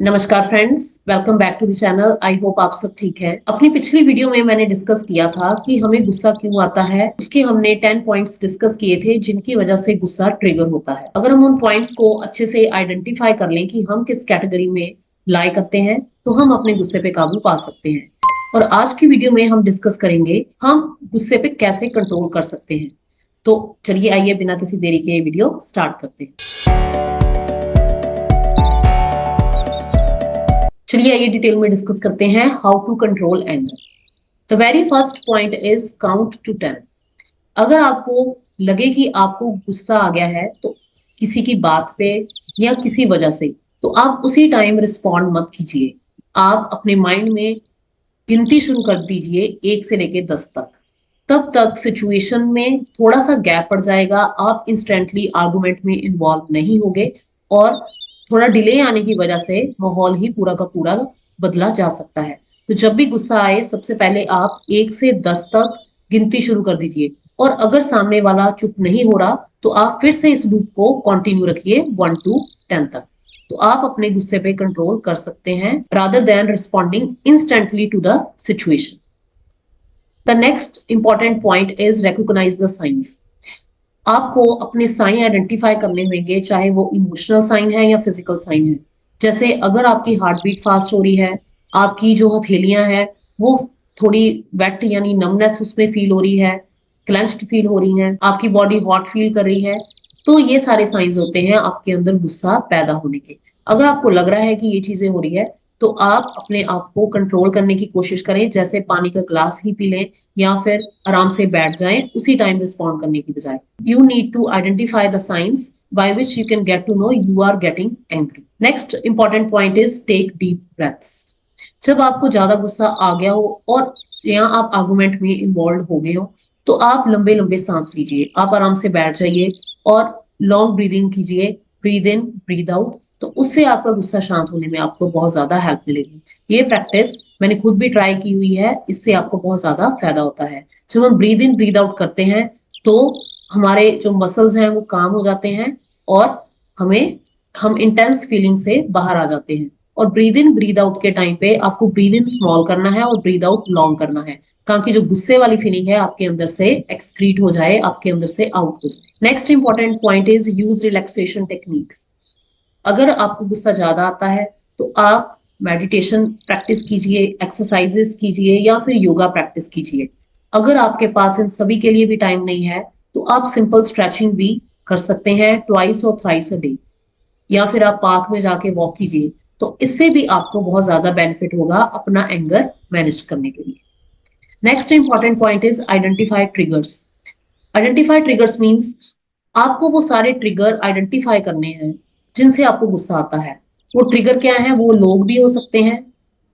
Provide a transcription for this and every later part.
नमस्कार friends, welcome back to the channel. I hope आप सब ठीक है। अपनी पिछली वीडियो में मैंने डिस्कस किया था कि हमें गुस्सा क्यों आता है। उसके हमने 10 पॉइंट्स डिस्कस किए थे जिनकी वजह से गुस्सा ट्रिगर होता है। अगर हम उन पॉइंट्स को अच्छे से आइडेंटिफाई कर लें कि हम किस कैटेगरी में लाई करते हैं तो हम अपने गुस्से पे काबू पा सकते हैं। और आज की वीडियो में हम डिस्कस करेंगे हम गुस्से पे कैसे कंट्रोल कर सकते हैं। तो चलिए आइए बिना किसी देरी के वीडियो स्टार्ट करते हैं। चलिए आइए डिटेल में डिस्कस करते हैं how to control anger. The very first point is count to 10। अगर आपको लगे कि आपको गुस्सा आ गया है तो किसी की बात पे या किसी वजह से, तो आप उसी टाइम रिस्पॉन्ड मत कीजिए। आप अपने माइंड में गिनती शुरू कर दीजिए 1 से लेके 10 तक। तब तक सिचुएशन में थोड़ा सा गैप पड़ जाएगा, आप इंस्टेंटली आर्गुमेंट में इन्वॉल्व नहीं होंगे और थोड़ा डिले आने की वजह से माहौल ही पूरा का पूरा बदला जा सकता है। तो जब भी गुस्सा आए सबसे पहले आप 1 से 10 तक गिनती शुरू कर दीजिए और अगर सामने वाला चुप नहीं हो रहा तो आप फिर से इस लूप को कंटिन्यू रखिए 1 to 10 तक। तो आप अपने गुस्से पे कंट्रोल कर सकते हैं rather than responding instantly to the situation. The next important point is recognise the signs. आपको अपने साइन आइडेंटिफाई करने होंगे, चाहे वो इमोशनल साइन है या फिजिकल साइन है। जैसे अगर आपकी हार्ट बीट फास्ट हो रही है, आपकी जो हथेलियां हैं वो थोड़ी वेट यानी नमनेस उसमें फील हो रही है, क्लेंच्ड फील हो रही है, आपकी बॉडी हॉट फील कर रही है, तो ये सारे साइंस होते हैं आपके अंदर गुस्सा पैदा होने के। अगर आपको लग रहा है कि ये चीजें हो रही है तो आप अपने आप को कंट्रोल करने की कोशिश करें, जैसे पानी का ग्लास ही पी लें या फिर आराम से बैठ जाएं उसी टाइम रिस्पॉन्ड करने की बजाय। You need to identify the signs by which you can get to know you are getting angry. Next important point is take deep breaths. जब आपको ज्यादा गुस्सा आ गया हो और या आप आर्गुमेंट में इन्वॉल्व हो गए हो तो आप लंबे लंबे सांस लीजिए, आप आराम से बैठ जाइए और लॉन्ग ब्रीदिंग कीजिए, ब्रीद इन ब्रीद आउट। तो उससे आपका गुस्सा शांत होने में आपको बहुत ज्यादा हेल्प मिलेगी। ये प्रैक्टिस मैंने खुद भी ट्राई की हुई है, इससे आपको बहुत ज्यादा फायदा होता है। जब हम ब्रीद इन ब्रीद आउट करते हैं तो हमारे जो मसल्स हैं वो काम हो जाते हैं और हमें हम इंटेंस फीलिंग से बाहर आ जाते हैं। और ब्रीद इन ब्रीद आउट के टाइम पे आपको ब्रीद इन स्मॉल करना है और ब्रीद आउट लॉन्ग करना है, ताकि जो गुस्से वाली फीलिंग है आपके अंदर से एक्सक्रीट हो जाए, आपके अंदर से आउट हो जाए। Next important point is use relaxation techniques. अगर आपको गुस्सा ज्यादा आता है तो आप मेडिटेशन प्रैक्टिस कीजिए, एक्सरसाइजेस कीजिए या फिर योगा प्रैक्टिस कीजिए। अगर आपके पास इन सभी के लिए भी टाइम नहीं है तो आप सिंपल स्ट्रेचिंग भी कर सकते हैं ट्वाइस और थ्राइस अ डे, या फिर आप पार्क में जाके वॉक कीजिए। तो इससे भी आपको बहुत ज्यादा बेनिफिट होगा अपना एंगर मैनेज करने के लिए। Next important point is identify triggers. Identify triggers means आपको वो सारे ट्रिगर आइडेंटिफाई करने हैं जिनसे आपको गुस्सा आता है। वो ट्रिगर क्या है? वो लोग भी हो सकते हैं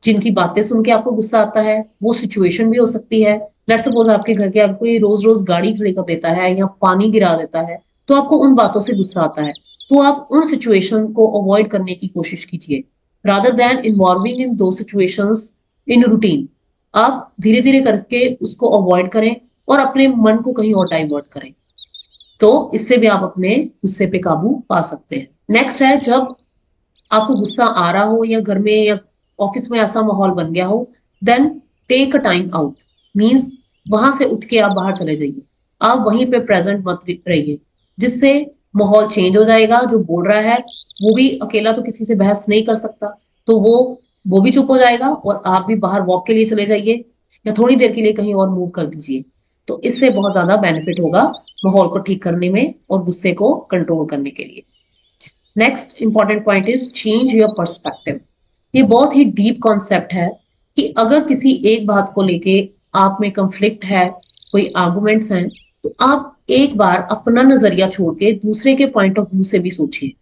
जिनकी बातें सुन के आपको गुस्सा आता है, वो सिचुएशन भी हो सकती है। लेट्स सपोज आपके घर के आगे कोई रोज रोज गाड़ी खड़ी कर देता है या पानी गिरा देता है तो आपको उन बातों से गुस्सा आता है। तो आप उन सिचुएशन को अवॉइड करने की कोशिश कीजिए रादर देन इन्वॉल्विंग इन दो सिचुएशंस इन रूटीन। आप धीरे धीरे करके उसको अवॉइड करें और अपने मन को कहीं और डाइवर्ट करें, तो इससे भी आप अपने गुस्से पे काबू पा सकते हैं। नेक्स्ट है, जब आपको गुस्सा आ रहा हो या घर में या ऑफिस में ऐसा माहौल बन गया हो, then take a time out. Means वहां से उठ के आप बाहर चले जाइए, आप वहीं पे प्रेजेंट मत रहिए, जिससे माहौल चेंज हो जाएगा। जो बोल रहा है वो भी अकेला तो किसी से बहस नहीं कर सकता, तो वो भी चुप हो जाएगा और आप भी बाहर वॉक के लिए चले जाइए या थोड़ी देर के लिए कहीं और मूव कर दीजिए। तो इससे बहुत ज्यादा बेनिफिट होगा माहौल को ठीक करने में और गुस्से को कंट्रोल करने के लिए। Next important point is change your perspective. ये बहुत ही डीप कॉन्सेप्ट है कि अगर किसी एक बात को लेके आप में कंफ्लिक्ट है, कोई आर्गुमेंट्स हैं, तो आप एक बार अपना नजरिया छोड़ के दूसरे के पॉइंट ऑफ व्यू से भी सोचिए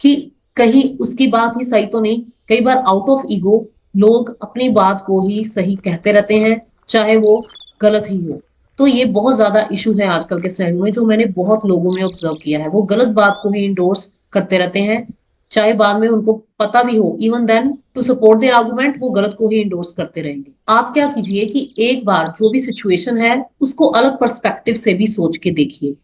कि कहीं उसकी बात ही सही तो नहीं। कई बार आउट ऑफ ईगो लोग अपनी बात को ही सही कहते रहते हैं, चाहे वो गलत ही हो। तो ये बहुत ज्यादा इशू है आजकल के समय में, जो मैंने बहुत लोगों में ऑब्जर्व किया है। वो गलत बात को ही इंडोर्स करते रहते हैं, चाहे बाद में उनको पता भी हो, even then to support their argument वो गलत को ही इंडोर्स करते रहेंगे। आप क्या कीजिए कि एक बार जो भी सिचुएशन है उसको अलग पर्सपेक्टिव से भी सोच के देखिए,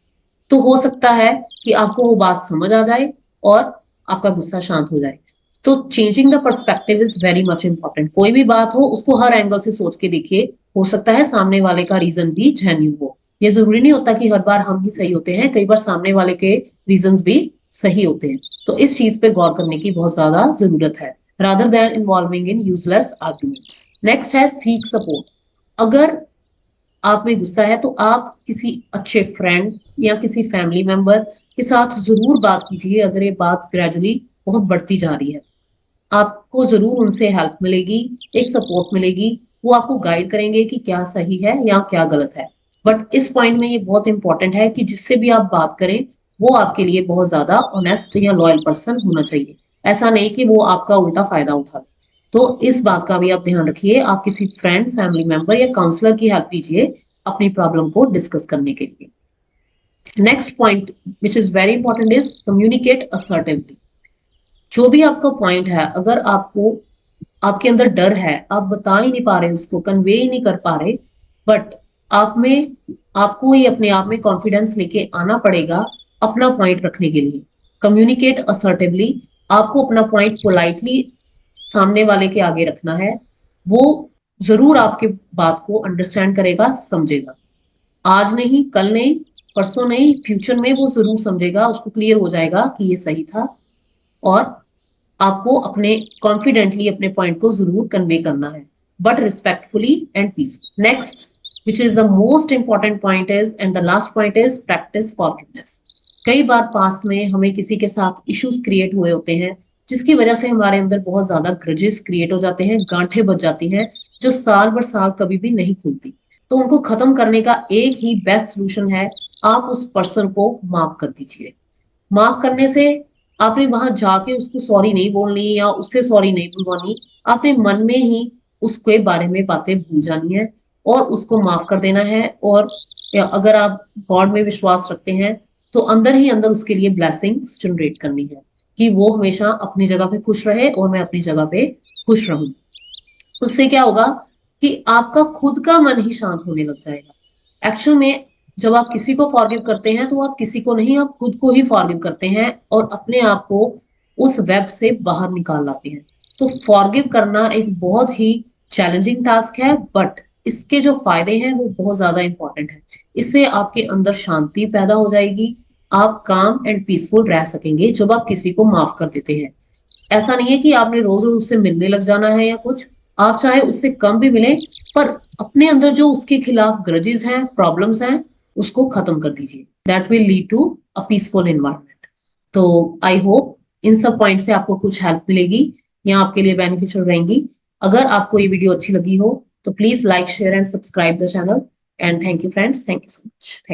तो हो सकता है कि आपको वो बात समझ आ जाए और आपका गुस्सा शांत हो जाए। तो changing the perspective is very much important. कोई भी बात हो उसको हर एंगल से सोच के देखिए, हो सकता है सामने वाले का रीजन भी जेन्युइन हो। ये जरूरी नहीं होता कि हर बार हम ही सही होते हैं, कई बार सामने वाले के रीजंस भी सही होते हैं। तो इस चीज पे गौर करने की बहुत ज्यादा जरूरत है, rather than involving in useless arguments. Next है सीक सपोर्ट। अगर आप में गुस्सा है तो आप किसी अच्छे फ्रेंड या किसी फैमिली मेंबर के साथ जरूर बात कीजिए। अगर ये बात ग्रेजुअली बहुत बढ़ती जा रही है, आपको जरूर उनसे हेल्प मिलेगी, एक सपोर्ट मिलेगी। वो आपको गाइड करेंगे कि क्या सही है या क्या गलत है। बट इस पॉइंट में ये बहुत इंपॉर्टेंट है कि जिससे भी आप बात करें वो आपके लिए बहुत ज्यादा ऑनेस्ट या लॉयल पर्सन होना चाहिए। ऐसा नहीं कि वो आपका उल्टा फायदा उठा दे। तो इस बात का भी आप ध्यान रखिए। आप किसी फ्रेंड, फैमिली मेंबर या काउंसलर की हेल्प लीजिए अपनी प्रॉब्लम को डिस्कस करने के लिए। Next point which is very important is communicate assertively. जो भी आपका पॉइंट है, अगर आपको आपके अंदर डर है, आप बता ही नहीं पा रहे, उसको कन्वे ही नहीं कर पा रहे, बट आप में आपको ही अपने आप में कॉन्फिडेंस लेके आना पड़ेगा अपना पॉइंट रखने के लिए। Communicate assertively. आपको अपना पॉइंट पोलाइटली सामने वाले के आगे रखना है। वो जरूर आपके बात को अंडरस्टैंड करेगा, समझेगा। आज नहीं, कल नहीं, परसों नहीं, फ्यूचर में वो जरूर समझेगा, उसको क्लियर हो जाएगा कि ये सही था। और आपको अपने कॉन्फिडेंटली अपने पॉइंट को जरूर कन्वे करना है, but respectfully and peaceful. Next which is the most important point is, and the last point is practice forgiveness. कई बार पास्ट में हमें किसी के साथ इश्यूज क्रिएट हुए होते हैं, जिसकी वजह से हमारे अंदर बहुत ज्यादा ग्रजेस क्रिएट हो जाते हैं, गांठें बच जाती हैं, जो साल भर साल कभी भी नहीं खुलती। तो उनको खत्म करने का एक ही बेस्ट सोल्यूशन है, आप उस पर्सन को माफ कर दीजिए। माफ करने से आपने वहां जाके उसको सॉरी नहीं बोलनी या उससे सॉरी नहीं बुलवानी। आपने मन में ही उसके बारे में बातें भूल जानी है और उसको माफ कर देना है। और अगर आप गॉड में विश्वास रखते हैं तो अंदर ही अंदर उसके लिए ब्लेसिंग्स जनरेट करनी है कि वो हमेशा अपनी जगह पे खुश रहे और मैं अपनी जगह पे खुश रहूं। उससे क्या होगा कि आपका खुद का मन ही शांत होने लग जाएगा। एक्चुअल में जब आप किसी को फॉरगिव करते हैं तो आप किसी को नहीं, आप खुद को ही फॉरगिव करते हैं और अपने आप को उस वेब से बाहर निकाल लाते हैं। तो फॉरगिव करना एक बहुत ही चैलेंजिंग टास्क है, बट इसके जो फायदे हैं वो बहुत ज्यादा इंपॉर्टेंट है। इससे आपके अंदर शांति पैदा हो जाएगी, आप काम एंड पीसफुल रह सकेंगे जब आप किसी को माफ कर देते हैं। ऐसा नहीं है कि आपने रोज रोज उससे मिलने लग जाना है या कुछ। आप चाहे उससे कम भी मिलें, पर अपने अंदर जो उसके खिलाफ ग्रजेस हैं, प्रॉब्लम्स हैं, उसको खत्म कर दीजिए। That will lead to a peaceful environment. तो आई होप इन सब पॉइंट से आपको कुछ हेल्प मिलेगी या आपके लिए बेनिफिशियल रहेंगी। अगर आपको ये वीडियो अच्छी लगी हो तो please like, share and subscribe the channel. And thank you friends, thank you so much. Thank